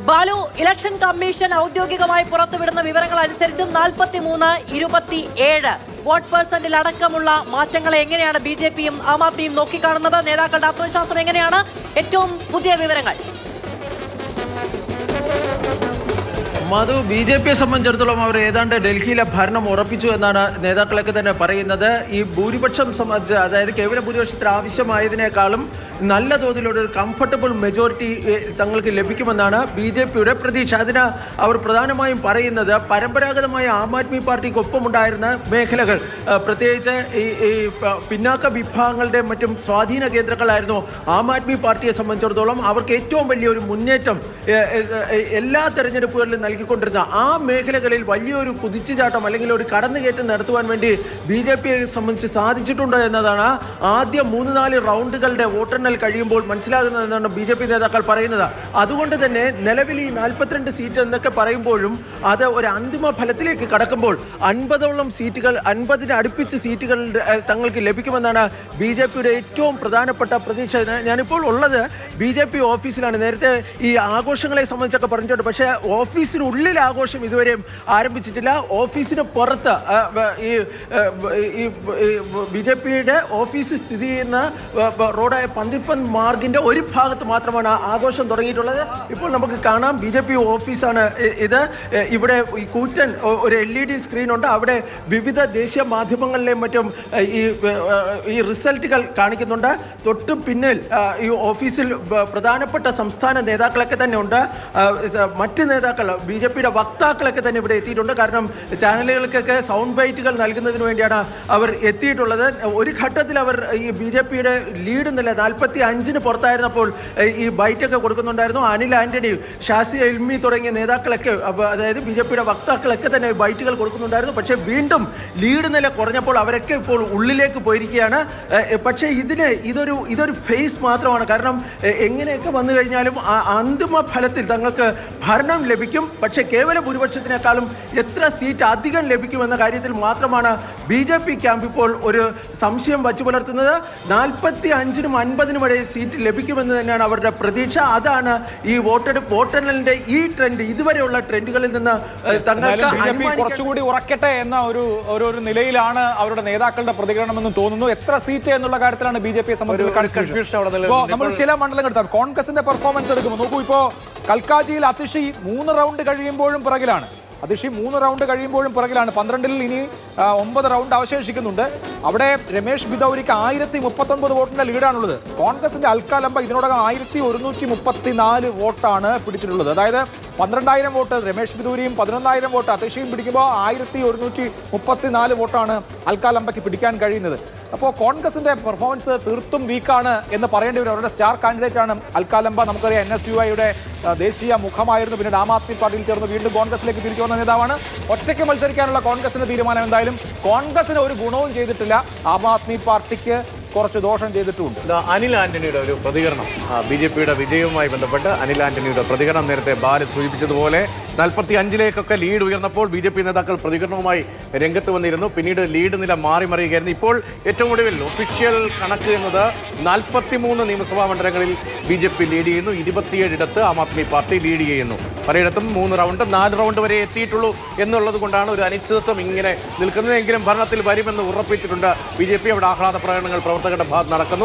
Balu, election commission ഔദ്യോഗികമായി പുറത്തുവിടുന്ന വിവരങ്ങൾ അനുസരിച്ച് 43-27 വോട്ട് പെർസെന്റിൽ അടക്കമുള്ള മാറ്റങ്ങളെ എങ്ങനെയാണ് BJPയും ആം ആദ്മിയും നോക്കിക്കാണുന്നത്? നേതാക്കളുടെ ആത്മവിശ്വാസം എങ്ങനെയാണ്? ഏറ്റവും പുതിയ വിവരങ്ങൾ. മധു, BJPയെ സംബന്ധിച്ചിടത്തോളം അവർ ഏതാണ്ട് ഡൽഹിയിലെ ഭരണം ഉറപ്പിച്ചു എന്നാണ് നേതാക്കളൊക്കെ തന്നെ പറയുന്നത്. ഈ ഭൂരിപക്ഷം സംബന്ധിച്ച്, അതായത് കേവല ഭൂരിപക്ഷത്തിന് ആവശ്യമായതിനേക്കാളും നല്ല തോതിലുള്ള ഒരു കംഫർട്ടബിൾ മെജോറിറ്റി തങ്ങൾക്ക് ലഭിക്കുമെന്നാണ് BJPയുടെ പ്രതീക്ഷ. അതിന് അവർ പ്രധാനമായും പറയുന്നത് പരമ്പരാഗതമായ ആം ആദ്മി പാർട്ടിക്കൊപ്പമുണ്ടായിരുന്ന മേഖലകൾ, പ്രത്യേകിച്ച് ഈ പിന്നാക്ക വിഭാഗങ്ങളുടെ മറ്റും സ്വാധീന കേന്ദ്രങ്ങളായിരുന്നു ആം ആദ്മി പാർട്ടിയെ സംബന്ധിച്ചിടത്തോളം. അവർക്ക് ഏറ്റവും വലിയൊരു മുന്നേറ്റം എല്ലാ തെരഞ്ഞെടുപ്പുകളിലും നൽകിക്കൊണ്ടിരുന്ന ആ മേഖലകളിൽ വലിയൊരു കുതിച്ചുചാട്ടം അല്ലെങ്കിൽ ഒരു കടന്നുകയറ്റം നടത്തുവാൻ വേണ്ടി BJPയെ സംബന്ധിച്ച് സാധിച്ചിട്ടുണ്ട് എന്നതാണ് ആദ്യ 3-4 റൗണ്ടുകളുടെ വോട്ടെണ്ണൽ കഴിയുമ്പോൾ മനസ്സിലാകുന്നതെന്നാണ് BJP നേതാക്കൾ പറയുന്നത്. അതുകൊണ്ട് തന്നെ നിലവിൽ ഈ 42 സീറ്റ് എന്നൊക്കെ പറയുമ്പോഴും അത് ഒരു അന്തിമ ഫലത്തിലേക്ക് കടക്കുമ്പോൾ 50ഓളം സീറ്റുകൾ, 50ന് അടുപ്പിച്ച് സീറ്റുകൾ തങ്ങൾക്ക് ലഭിക്കുമെന്നാണ് BJPയുടെ ഏറ്റവും പ്രധാനപ്പെട്ട പ്രതീക്ഷ. ഞാനിപ്പോൾ ഉള്ളത് BJP ഓഫീസിലാണ്. നേരത്തെ ഈ ആഘോഷങ്ങളെ സംബന്ധിച്ചൊക്കെ പറഞ്ഞിട്ടുണ്ട്, പക്ഷേ ഓഫീസിനുള്ളിൽ ആഘോഷം ഇതുവരെയും ആരംഭിച്ചിട്ടില്ല. ഓഫീസിന് പുറത്ത് ഈ BJPയുടെ ഓഫീസ് സ്ഥിതി ചെയ്യുന്ന റോഡായ പന്തിപ്പൻ മാർഗിന്റെ ഒരു ഭാഗത്ത് മാത്രമാണ് ആഘോഷം തുടങ്ങിയിട്ടുള്ളത്. ഇപ്പോൾ നമുക്ക് കാണാം BJP ഓഫീസാണ് ഇത്. ഇവിടെ ഈ കൂറ്റൻ ഒരു LED സ്ക്രീൻ ഉണ്ട്. അവിടെ വിവിധ ദേശീയ മാധ്യമങ്ങളിലെയും മറ്റും ഈ റിസൾട്ടുകൾ കാണിക്കുന്നുണ്ട്. തൊട്ട് പിന്നിൽ ഈ ഓഫീസിൽ പ്രധാനപ്പെട്ട സംസ്ഥാന നേതാക്കളൊക്കെ തന്നെ ഉണ്ട്. മറ്റ് നേതാക്കൾ, BJPയുടെ വക്താക്കളൊക്കെ തന്നെ ഇവിടെ എത്തിയിട്ടുണ്ട്. കാരണം ചാനലുകൾക്കൊക്കെ സൗണ്ട് ബൈറ്റുകൾ നൽകുന്നതിന് വേണ്ടിയാണ് അവർ എത്തിയിട്ടുള്ളത്. ഒരു ഘട്ടത്തിൽ അവർ ഈ BJPയുടെ ലീഡ് നില 45-ന് പുറത്തായിരുന്നപ്പോൾ ഈ ബൈറ്റൊക്കെ കൊടുക്കുന്നുണ്ടായിരുന്നു. അനിൽ ആന്റണി, ഷാസി എൽമി തുടങ്ങിയ നേതാക്കളൊക്കെ, അതായത് BJPയുടെ വക്താക്കളൊക്കെ തന്നെ ബൈറ്റുകൾ കൊടുക്കുന്നുണ്ടായിരുന്നു. പക്ഷേ വീണ്ടും ലീഡ് നില കുറഞ്ഞപ്പോൾ അവരൊക്കെ ഇപ്പോൾ ഉള്ളിലേക്ക് പോയിരിക്കുകയാണ്. പക്ഷേ ഇതൊരു ഫേസ് മാത്രമാണ്. കാരണം എങ്ങനെയൊക്കെ വന്നു കഴിഞ്ഞാലും അന്തിമ ഫലത്തിൽ തങ്ങൾക്ക് ഭരണം ലഭിക്കും. പക്ഷേ കേവല ഭൂരിപക്ഷത്തിനേക്കാളും എത്ര സീറ്റ് അധികം ലഭിക്കുമെന്ന കാര്യത്തിൽ മാത്രമാണ് BJP ക്യാമ്പ് ഇപ്പോൾ ഒരു സംശയം വച്ചു പുലർത്തുന്നത്. 45-നും 50-നും വരെ സീറ്റ് ലഭിക്കുമെന്ന് തന്നെയാണ് അവരുടെ പ്രതീക്ഷ. അതാണ് ഈ വോട്ടെണ്ണലിന്റെ ഈ ട്രെൻഡ്, ഇതുവരെയുള്ള ട്രെൻഡുകളിൽ നിന്ന് തങ്ങൾക്ക് കുറച്ചുകൂടി ഉറക്കട്ടെ എന്ന ഒരു നിലയിലാണ് അവരുടെ നേതാക്കളുടെ പ്രതികരണമെന്ന് തോന്നുന്നു. എത്ര സീറ്റ് എന്നുള്ള കാര്യത്തിലാണ് BJPയെ സംബന്ധിച്ച് നമ്മൾ ചില മണ്ഡലങ്ങൾ എടുത്താൽ കോൺഗ്രസിന്റെ പെർഫോമൻസ് എടുക്കുമ്പോൾ നോക്കൂ. ഇപ്പോൾ കൽക്കാജിയിൽ അതിഷി 3 റൗണ്ട് കഴിയുമ്പോഴും പിറകിലാണ്. 12-ൽ ഇനി 9 റൗണ്ട് അവശേഷിക്കുന്നുണ്ട്. അവിടെ രമേശ് ബിദൌരിക്ക് 1039 വോട്ടിന്റെ ലീഡാണുള്ളത്. കോൺഗ്രസിന്റെ അൽക്കാലംബ ഇതിനോടകം 1134 വോട്ടാണ് പിടിച്ചിട്ടുള്ളത്. അതായത് 12,000 വോട്ട് രമേശ് ബിദൌരിയും 11,000 വോട്ട് അതിഷയും പിടിക്കുമ്പോൾ 1134 വോട്ടാണ് അൽക്കാലംബയ്ക്ക് പിടിക്കാൻ കഴിയുന്നത്. അപ്പോൾ കോൺഗ്രസിന്റെ പെർഫോമൻസ് തീർത്തും വീക്കാണ് എന്ന് പറയേണ്ടി വരും. അവരുടെ സ്റ്റാർ കാൻഡിഡേറ്റ് ആണ് അൽക്കാലംബ. നമുക്കറിയാം NSUIയുടെ ദേശീയ മുഖമായിരുന്നു. പിന്നീട് ആം ആദ്മി പാർട്ടിയിൽ ചേർന്ന് വീണ്ടും കോൺഗ്രസിലേക്ക് തിരിച്ചു വന്ന നേതാവാണ്. ഒറ്റയ്ക്ക് മത്സരിക്കാനുള്ള കോൺഗ്രസിന്റെ തീരുമാനം എന്തായാലും കോൺഗ്രസിന് ഒരു ഗുണവും ചെയ്തിട്ടില്ല. ആം ആദ്മി പാർട്ടിക്ക് കുറച്ച് ദോഷം ചെയ്തിട്ടുമുണ്ട്. അനിൽ ആന്റണിയുടെ ഒരു പ്രതികരണം, BJPയുടെ വിജയവുമായി ബന്ധപ്പെട്ട് അനിൽ ആന്റണിയുടെ പ്രതികരണം നേരത്തെ ബാല സൂചിപ്പിച്ചതുപോലെ 45-ലേക്കൊക്കെ ലീഡ് ഉയർന്നപ്പോൾ BJP നേതാക്കൾ പ്രതികരണവുമായി രംഗത്ത് വന്നിരുന്നു. പിന്നീട് ലീഡ് നില മാറിമറിയുകയായിരുന്നു. ഇപ്പോൾ ഏറ്റവും ഒടുവിൽ ഒഫീഷ്യൽ കണക്ക് എന്നത് 43 നിയമസഭാ മണ്ഡലങ്ങളിൽ BJP ലീഡ് ചെയ്യുന്നു. 27 ഇടത്ത് ആം ആദ്മി പാർട്ടി ലീഡ് ചെയ്യുന്നു. പലയിടത്തും 3 റൗണ്ട് 4 റൗണ്ട് വരെ എത്തിയിട്ടുള്ളൂ എന്നുള്ളത് കൊണ്ടാണ് ഒരു അനിശ്ചിതത്വം ഇങ്ങനെ നിൽക്കുന്നതെങ്കിലും ഭരണത്തിൽ വരുമെന്ന് ഉറപ്പിച്ചിട്ടുണ്ട് BJP. അവിടെ ആഹ്ലാദ പ്രകടനങ്ങൾ പ്രവർത്തകരുടെ ഭാഗത്ത് നടക്കുന്നു.